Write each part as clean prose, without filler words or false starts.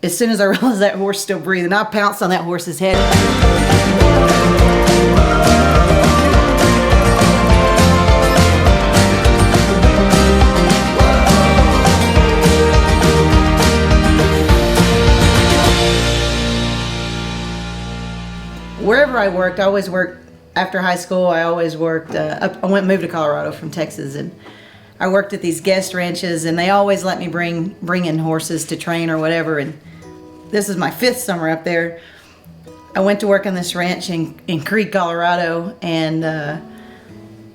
as soon as I realized that horse still breathing, I pounced on that horse's head. Wherever I worked, I always worked after high school. I always worked, I moved to Colorado from Texas, and I worked at these guest ranches, and they always let me bring in horses to train or whatever. And this is my 5th summer up there. I went to work on this ranch in Creek, Colorado, and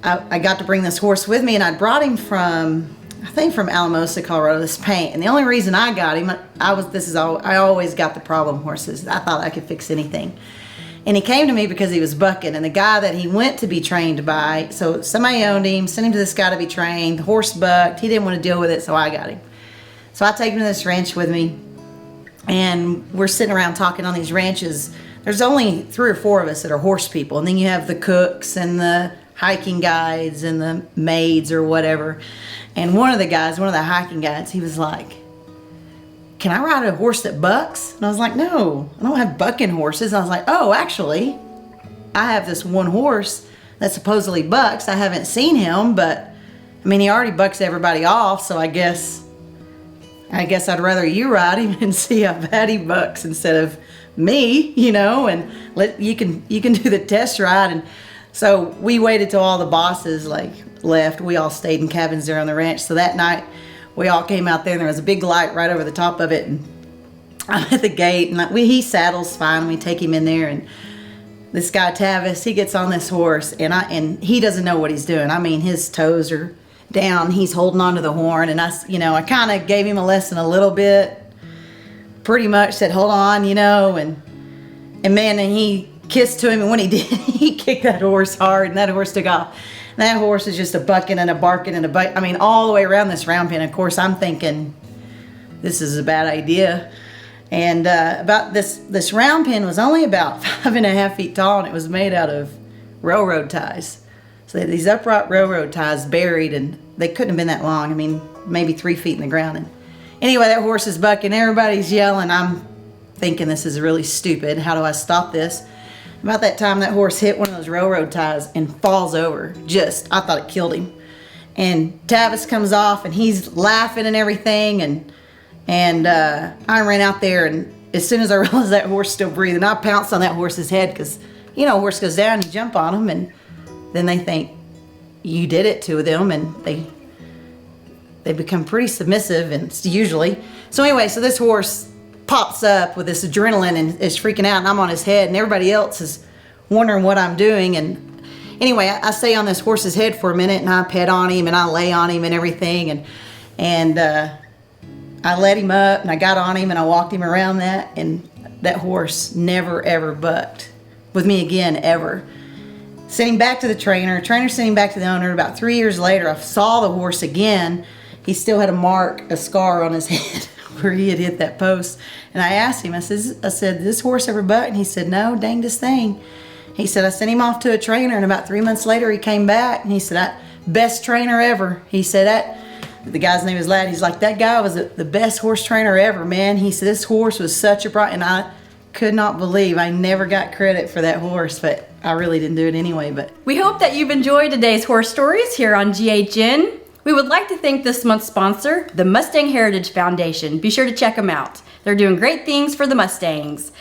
I got to bring this horse with me, and I brought him from, I think from Alamosa, Colorado, this paint. And the only reason I got him, I always got the problem horses. I thought I could fix anything. And he came to me because he was bucking, and the guy that he went to be trained by, so somebody owned him, sent him to this guy to be trained. The horse bucked. He didn't want to deal with it, so I got him. So I take him to this ranch with me, and we're sitting around talking on these ranches. There's only 3 or 4 of us that are horse people, and then you have the cooks and the hiking guides and the maids or whatever. And one of the hiking guides, he was like, "Can I ride a horse that bucks?" And I was like, "No, I don't have bucking horses." And I was like, "Oh, actually, I have this one horse that supposedly bucks. I haven't seen him, but I mean, he already bucks everybody off, so I guess I'd rather you ride him and see how bad he bucks instead of me, you know, and you can do the test ride." And so we waited till all the bosses left. We all stayed in cabins there on the ranch. So that night, we all came out there, and there was a big light right over the top of it, and I'm at the gate, and he saddles fine. We take him in there, and this guy Tavis, he gets on this horse, and he doesn't know what he's doing. I mean, his toes are down. He's holding onto the horn, and I kind of gave him a lesson a little bit. Pretty much said, "Hold on," and man, and he kissed to him, and when he did, he kicked that horse hard, and that horse took off. And that horse is just a bucking and a barking and a bite. I mean, all the way around this round pen. Of course, I'm thinking, this is a bad idea. And about this round pen was only about 5.5 feet tall, and it was made out of railroad ties. So they had these upright railroad ties buried, and they couldn't have been that long. I mean, maybe 3 feet in the ground. And anyway, that horse is bucking. Everybody's yelling. I'm thinking, this is really stupid. How do I stop this? About that time, that horse hit one of those railroad ties and falls over. I thought it killed him. And Tavis comes off, and he's laughing and everything. And I ran out there, and as soon as I realized that horse still breathing, I pounced on that horse's head because, a horse goes down, you jump on him, and then they think you did it to them, and they become pretty submissive, and usually. So anyway, so this horse pops up with this adrenaline and is freaking out, and I'm on his head, and everybody else is wondering what I'm doing. And anyway, I stay on this horse's head for a minute, and I pet on him, and I lay on him and everything, and I let him up, and I got on him, and I walked him around that, and that horse never ever bucked with me again, ever. Sent him back to the trainer sent him back to the owner. About 3 years later, I saw the horse again. He still had a scar on his head where he had hit that post. And I asked him, I said, "Did this horse ever buck?" And he said, "No, dangest thing." He said, "I sent him off to a trainer, and about 3 months later, he came back, and he said, best trainer ever." He said, the guy's name is Ladd. He's like, "That guy was the best horse trainer ever, man." He said, "This horse was such a bright," and I could not believe I never got credit for that horse, but I really didn't do it anyway. But we hope that you've enjoyed today's horse stories here on GHN. We would like to thank this month's sponsor, the Mustang Heritage Foundation. Be sure to check them out. They're doing great things for the Mustangs.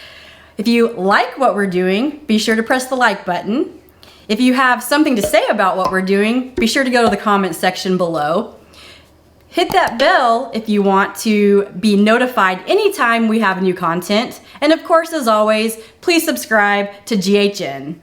If you like what we're doing, be sure to press the like button. If you have something to say about what we're doing, be sure to go to the comment section below. Hit that bell if you want to be notified anytime we have new content. And of course, as always, please subscribe to GHN.